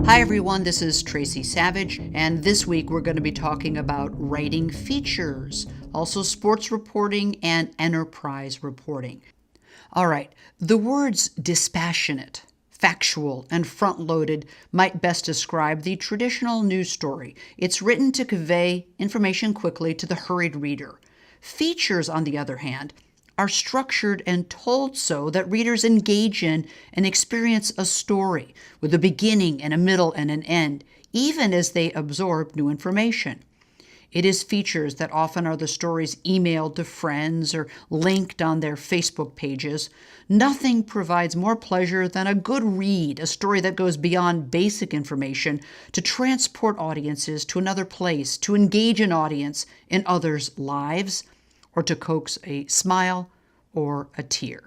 Hi everyone, this is Tracy Savage, and this week we're going to be talking about writing features, also sports reporting and enterprise reporting. All right, the words dispassionate, factual, and front-loaded might best describe the traditional news story. It's written to convey information quickly to the hurried reader. Features, on the other hand, are structured and told so that readers engage in and experience a story with a beginning and a middle and an end, even as they absorb new information. It is features that often are the stories emailed to friends or linked on their Facebook pages. Nothing provides more pleasure than a good read, a story that goes beyond basic information to transport audiences to another place, to engage an audience in others' lives, or to coax a smile or a tear.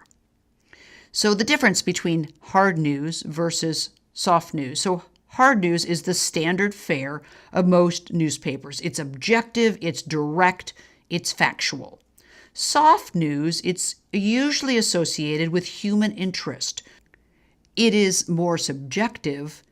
So the difference between hard news versus soft news. So hard news is the standard fare of most newspapers. It's objective, it's direct, it's factual. Soft news, it's usually associated with human interest. It is more subjective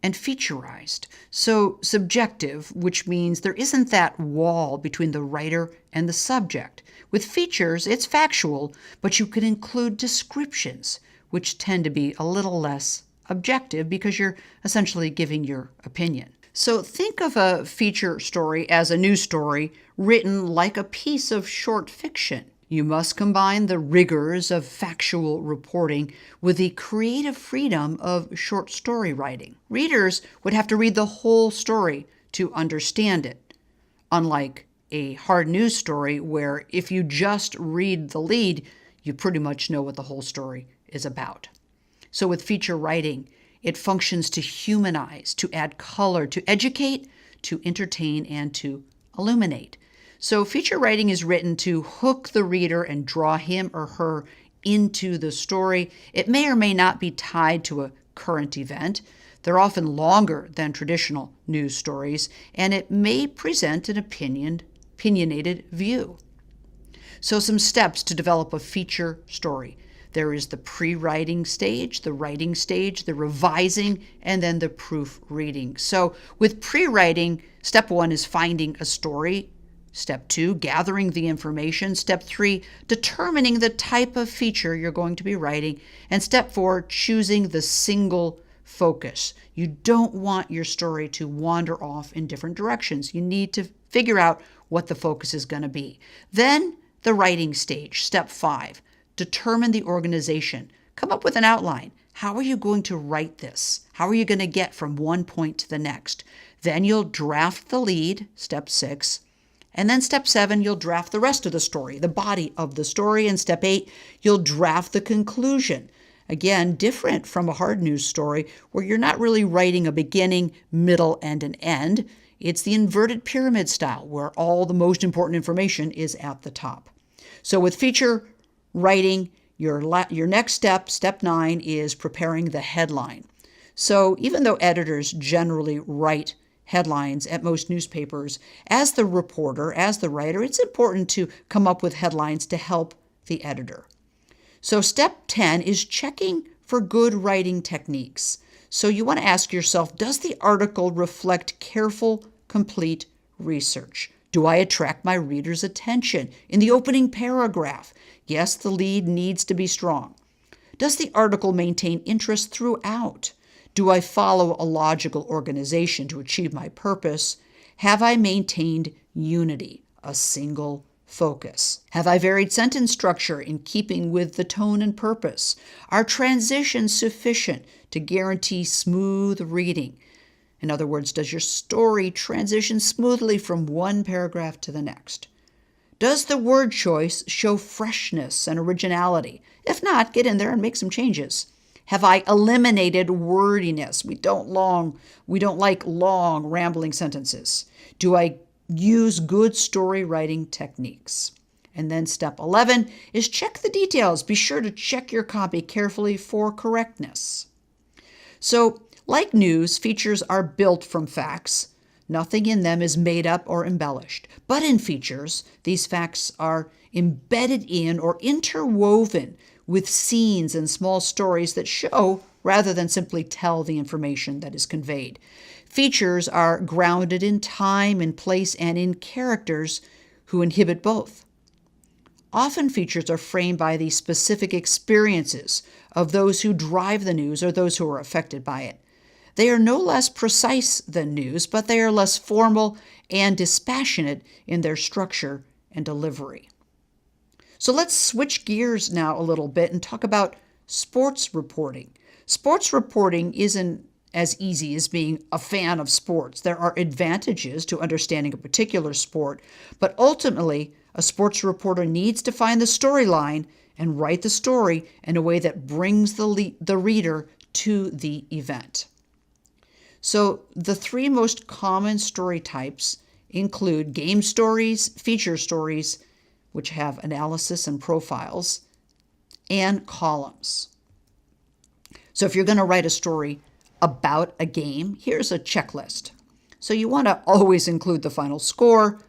and featurized. So subjective, which means there isn't that wall between the writer and the subject. With features, it's factual, but you can include descriptions, which tend to be a little less objective because you're essentially giving your opinion. So think of a feature story as a news story written like a piece of short fiction. You must combine the rigors of factual reporting with the creative freedom of short story writing. Readers would have to read the whole story to understand it, unlike a hard news story where if you just read the lead, you pretty much know what the whole story is about. So with feature writing, it functions to humanize, to add color, to educate, to entertain, and to illuminate. So feature writing is written to hook the reader and draw him or her into the story. It may or may not be tied to a current event. They're often longer than traditional news stories, and it may present an opinionated view. So some steps to develop a feature story. There is the pre-writing stage, the writing stage, the revising, and then the proofreading. So with pre-writing, step 1 is finding a story. Step 2, gathering the information. Step 3, determining the type of feature you're going to be writing. And step 4, choosing the single focus. You don't want your story to wander off in different directions. You need to figure out what the focus is going to be. Then the writing stage, step 5, determine the organization. Come up with an outline. How are you going to write this? How are you going to get from one point to the next? Then you'll draft the lead, step 6. And then step 7, you'll draft the rest of the story, the body of the story. And step 8, you'll draft the conclusion. Again, different from a hard news story where you're not really writing a beginning, middle, and an end. It's the inverted pyramid style where all the most important information is at the top. So with feature writing, your next step, step 9, is preparing the headline. So even though editors generally write headlines at most newspapers, as the reporter, as the writer, it's important to come up with headlines to help the editor. So step 10 is checking for good writing techniques. So you want to ask yourself, does the article reflect careful, complete research? Do I attract my reader's attention in the opening paragraph? Yes, the lead needs to be strong. Does the article maintain interest throughout? Do I follow a logical organization to achieve my purpose? Have I maintained unity, a single focus? Have I varied sentence structure in keeping with the tone and purpose? Are transitions sufficient to guarantee smooth reading? In other words, does your story transition smoothly from one paragraph to the next? Does the word choice show freshness and originality? If not, get in there and make some changes. Have I eliminated wordiness? We don't like long, rambling sentences. Do I use good story writing techniques? And then step 11 is check the details. Be sure to check your copy carefully for correctness. So, like news, features are built from facts. Nothing in them is made up or embellished. But in features, these facts are embedded in or interwoven with scenes and small stories that show rather than simply tell the information that is conveyed. Features are grounded in time, in place, and in characters who inhibit both. Often features are framed by the specific experiences of those who drive the news or those who are affected by it. They are no less precise than news, but they are less formal and dispassionate in their structure and delivery. So let's switch gears now a little bit and talk about sports reporting. Sports reporting isn't as easy as being a fan of sports. There are advantages to understanding a particular sport, but ultimately, a sports reporter needs to find the storyline and write the story in a way that brings the reader to the event. So the three most common story types include game stories, feature stories, which have analysis and profiles, and columns. So if you're going to write a story about a game, here's a checklist. So you want to always include the final score.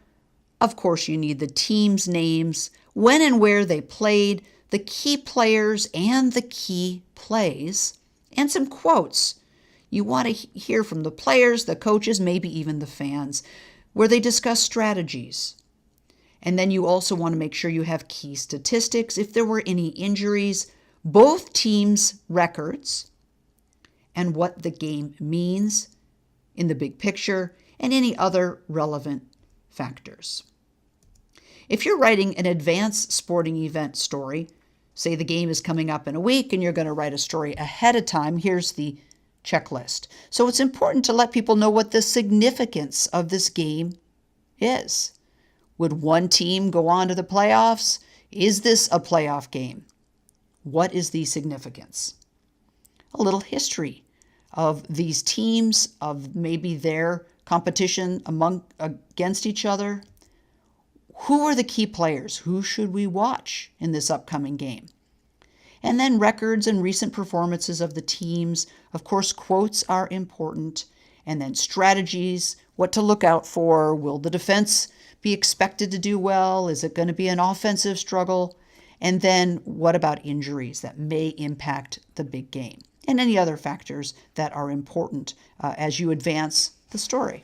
Of course, you need the team's names, when and where they played, the key players and the key plays, and some quotes. You want to hear from the players, the coaches, maybe even the fans, where they discuss strategies. And then you also want to make sure you have key statistics, if there were any injuries, both teams' records, and what the game means in the big picture, and any other relevant factors. If you're writing an advanced sporting event story, say the game is coming up in a week and you're going to write a story ahead of time, here's the checklist. So it's important to let people know what the significance of this game is. Would one team go on to the playoffs? Is this a playoff game? What is the significance? A little history of these teams, of maybe their competition against each other. Who are the key players? Who should we watch in this upcoming game? And then records and recent performances of the teams. Of course, quotes are important. And then strategies, what to look out for. Will the defense be expected to do well? Is it going to be an offensive struggle? And then what about injuries that may impact the big game? And any other factors that are important as you advance the story.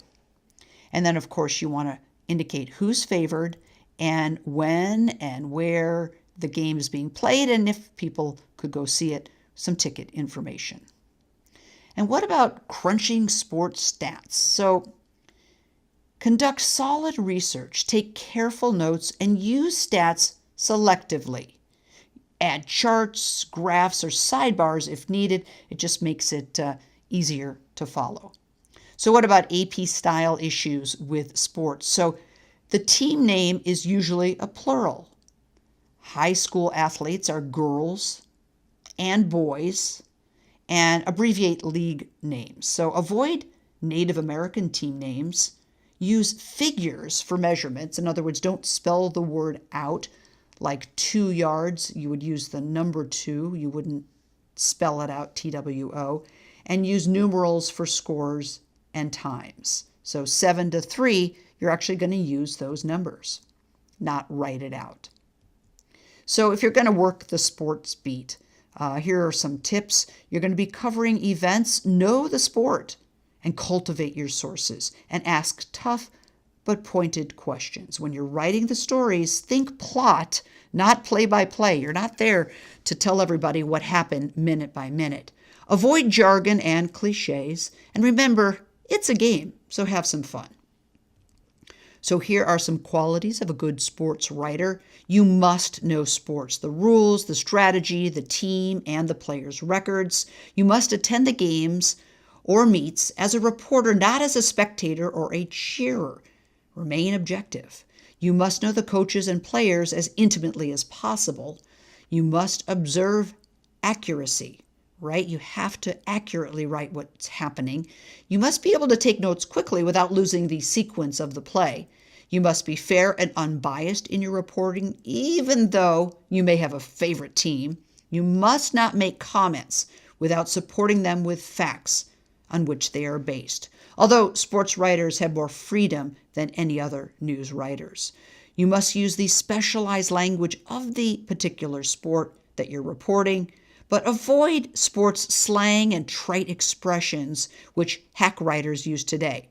And then, of course, you want to indicate who's favored and when and where the game is being played, and if people could go see it, some ticket information. And what about crunching sports stats? So conduct solid research, take careful notes, and use stats selectively. Add charts, graphs, or sidebars if needed. It just makes it easier to follow. So what about AP style issues with sports? So the team name is usually a plural. High school athletes are girls and boys, and abbreviate league names. So avoid Native American team names. Use figures for measurements. In other words, don't spell the word out like 2 yards. You would use the number 2. You wouldn't spell it out, TWO. And use numerals for scores and times. So 7 to 3, you're actually going to use those numbers, not write it out. So if you're going to work the sports beat, here are some tips. You're going to be covering events. Know the sport and cultivate your sources and ask tough but pointed questions. When you're writing the stories, think plot, not play-by-play. You're not there to tell everybody what happened minute by minute. Avoid jargon and cliches. And remember, it's a game, so have some fun. So here are some qualities of a good sports writer. You must know sports, the rules, the strategy, the team, and the players' records. You must attend the games or meets as a reporter, not as a spectator or a cheerer. Remain objective. You must know the coaches and players as intimately as possible. You must observe accuracy, right? You have to accurately write what's happening. You must be able to take notes quickly without losing the sequence of the play. You must be fair and unbiased in your reporting, even though you may have a favorite team. You must not make comments without supporting them with facts on which they are based, although sports writers have more freedom than any other news writers. You must use the specialized language of the particular sport that you're reporting, but avoid sports slang and trite expressions which hack writers use today.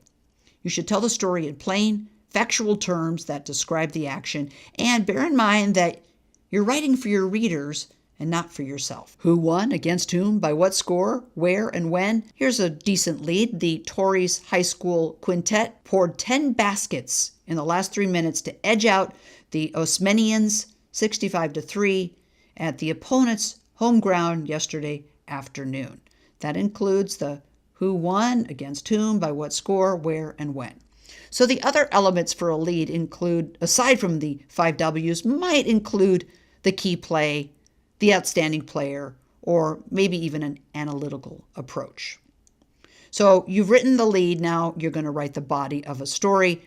You should tell the story in plain, factual terms that describe the action, and bear in mind that you're writing for your readers and not for yourself. Who won, against whom, by what score, where, and when? Here's a decent lead. The Tories High School Quintet poured 10 baskets in the last 3 minutes to edge out the Osmanians 65-3 at the opponent's home ground yesterday afternoon. That includes the who won, against whom, by what score, where, and when. So the other elements for a lead include, aside from the 5 W's, might include the key play, the outstanding player, or maybe even an analytical approach. So you've written the lead, now you're going to write the body of a story.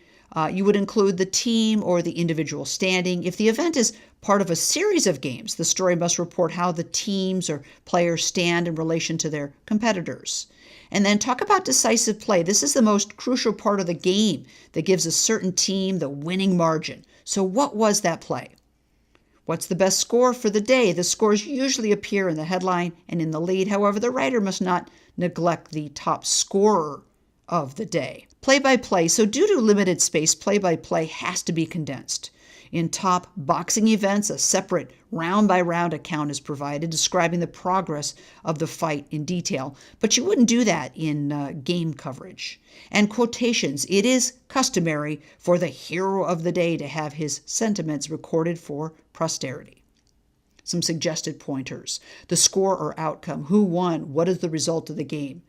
You would include the team or the individual standing. If the event is part of a series of games, the story must report how the teams or players stand in relation to their competitors. And then talk about decisive play. This is the most crucial part of the game that gives a certain team the winning margin. So what was that play? What's the best score for the day? The scores usually appear in the headline and in the lead. However, the writer must not neglect the top scorer of the day. Play-by-play. So due to limited space, play-by-play has to be condensed. In top boxing events, a separate round-by-round account is provided describing the progress of the fight in detail. But you wouldn't do that in game coverage. And quotations. It is customary for the hero of the day to have his sentiments recorded for posterity. Some suggested pointers. The score or outcome. Who won? What is the result of the game?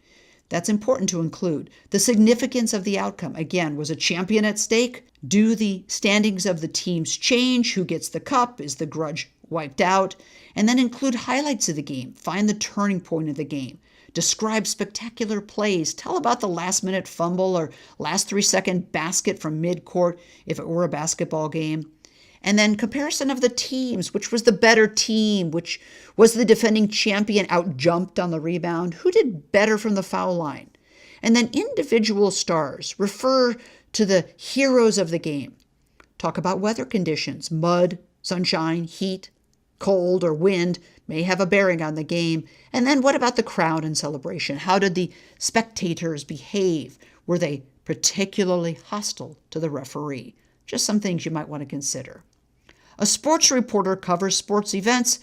That's important to include. The significance of the outcome. Again, was a champion at stake? Do the standings of the teams change? Who gets the cup? Is the grudge wiped out? And then include highlights of the game. Find the turning point of the game. Describe spectacular plays. Tell about the last-minute fumble or last 3-second basket from mid-court if it were a basketball game. And then comparison of the teams. Which was the better team? Which was the defending champion out-jumped on the rebound? Who did better from the foul line? And then individual stars. Refer to the heroes of the game. Talk about weather conditions. Mud, sunshine, heat, cold, or wind may have a bearing on the game. And then what about the crowd and celebration? How did the spectators behave? Were they particularly hostile to the referee? Just some things you might want to consider. A sports reporter covers sports events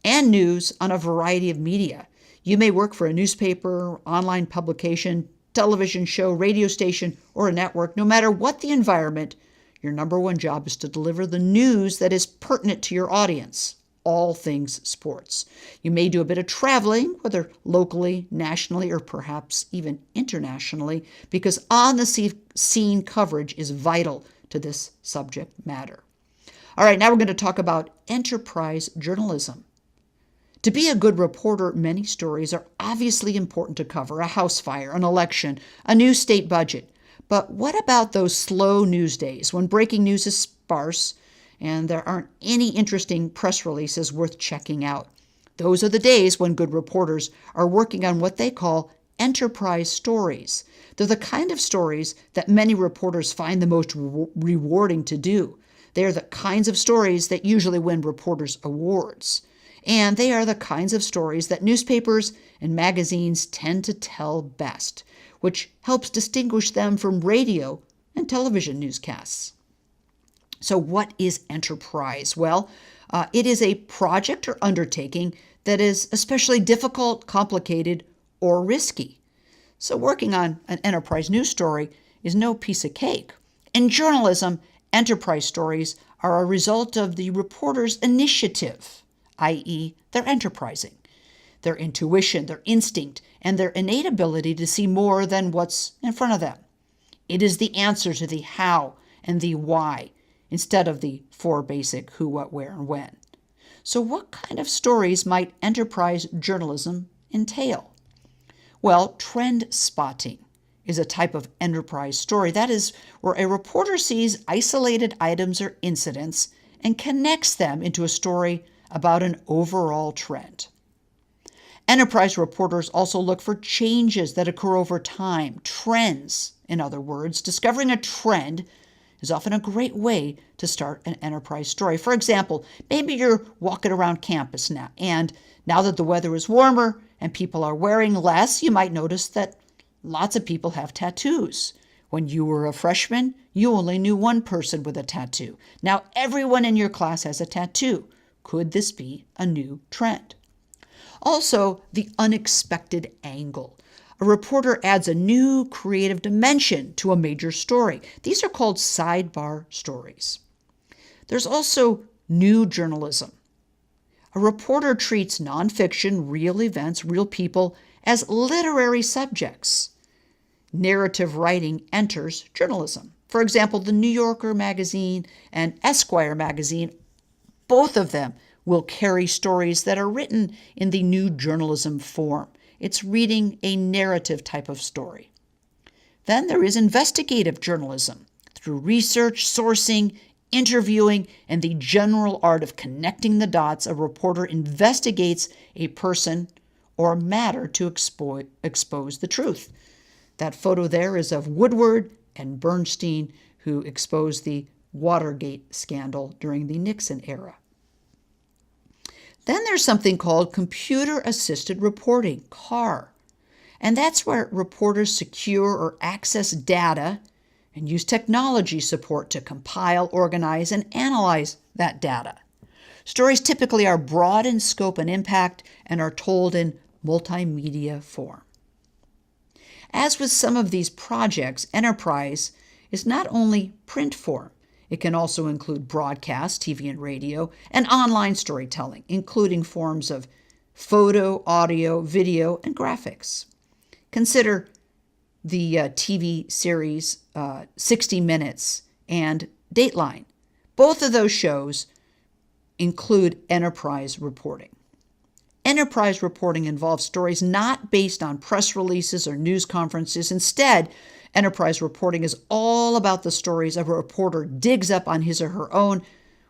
and news on a variety of media. You may work for a newspaper, online publication, television show, radio station, or a network. No matter what the environment, your number one job is to deliver the news that is pertinent to your audience, all things sports. You may do a bit of traveling, whether locally, nationally, or perhaps even internationally, because on-the-scene coverage is vital to this subject matter. All right, now we're going to talk about enterprise journalism. To be a good reporter, many stories are obviously important to cover: a house fire, an election, a new state budget. But what about those slow news days when breaking news is sparse and there aren't any interesting press releases worth checking out? Those are the days when good reporters are working on what they call enterprise stories. They're the kind of stories that many reporters find the most rewarding to do. They are the kinds of stories that usually win reporters awards. And they are the kinds of stories that newspapers and magazines tend to tell best, which helps distinguish them from radio and television newscasts. So what is enterprise? Well, it is a project or undertaking that is especially difficult, complicated, or risky. So working on an enterprise news story is no piece of cake. In journalism, enterprise stories are a result of the reporter's initiative, i.e., their enterprising, their intuition, their instinct, and their innate ability to see more than what's in front of them. It is the answer to the how and the why, instead of the 4 basic who, what, where, and when. So what kind of stories might enterprise journalism entail? Well, trend spotting is a type of enterprise story. That is where a reporter sees isolated items or incidents and connects them into a story about an overall trend. Enterprise reporters also look for changes that occur over time, trends, in other words. Discovering a trend is often a great way to start an enterprise story. For example, maybe you're walking around campus now, and now that the weather is warmer and people are wearing less, you might notice that lots of people have tattoos. When you were a freshman, you only knew one person with a tattoo. Now everyone in your class has a tattoo. Could this be a new trend? Also, the unexpected angle. A reporter adds a new creative dimension to a major story. These are called sidebar stories. There's also new journalism. A reporter treats nonfiction, real events, real people as literary subjects. Narrative writing enters journalism. For example, the New Yorker magazine and Esquire magazine, both of them will carry stories that are written in the new journalism form. It's reading a narrative type of story. Then there is investigative journalism. Through research, sourcing, interviewing, and the general art of connecting the dots, a reporter investigates a person or matter to expose the truth. That photo there is of Woodward and Bernstein, who exposed the Watergate scandal during the Nixon era. Then there's something called computer-assisted reporting, CAR. And that's where reporters secure or access data and use technology support to compile, organize, and analyze that data. Stories typically are broad in scope and impact and are told in multimedia form. As with some of these projects, enterprise is not only print form. It can also include broadcast, TV and radio, and online storytelling, including forms of photo, audio, video, and graphics. Consider the TV series 60 Minutes and Dateline. Both of those shows include enterprise reporting. Enterprise reporting involves stories not based on press releases or news conferences. Instead, enterprise reporting is all about the stories a reporter digs up on his or her own,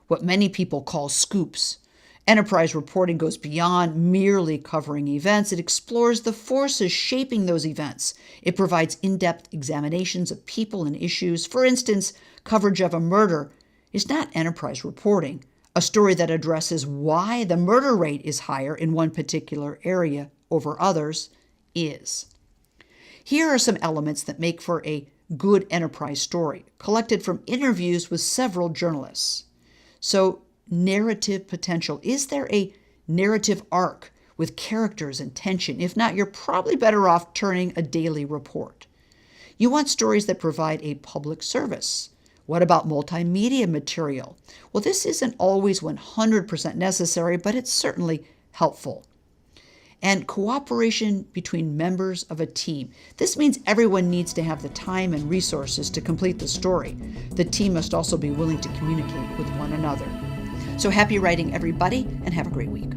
what many people call scoops. Enterprise reporting goes beyond merely covering events. It explores the forces shaping those events. It provides in-depth examinations of people and issues. For instance, coverage of a murder is not enterprise reporting. A story that addresses why the murder rate is higher in one particular area over others is. Here are some elements that make for a good enterprise story, collected from interviews with several journalists. So, narrative potential. Is there a narrative arc with characters and tension? If not, you're probably better off turning a daily report. You want stories that provide a public service. What about multimedia material? Well, this isn't always 100% necessary, but it's certainly helpful. And cooperation between members of a team. This means everyone needs to have the time and resources to complete the story. The team must also be willing to communicate with one another. So happy writing, everybody, and have a great week.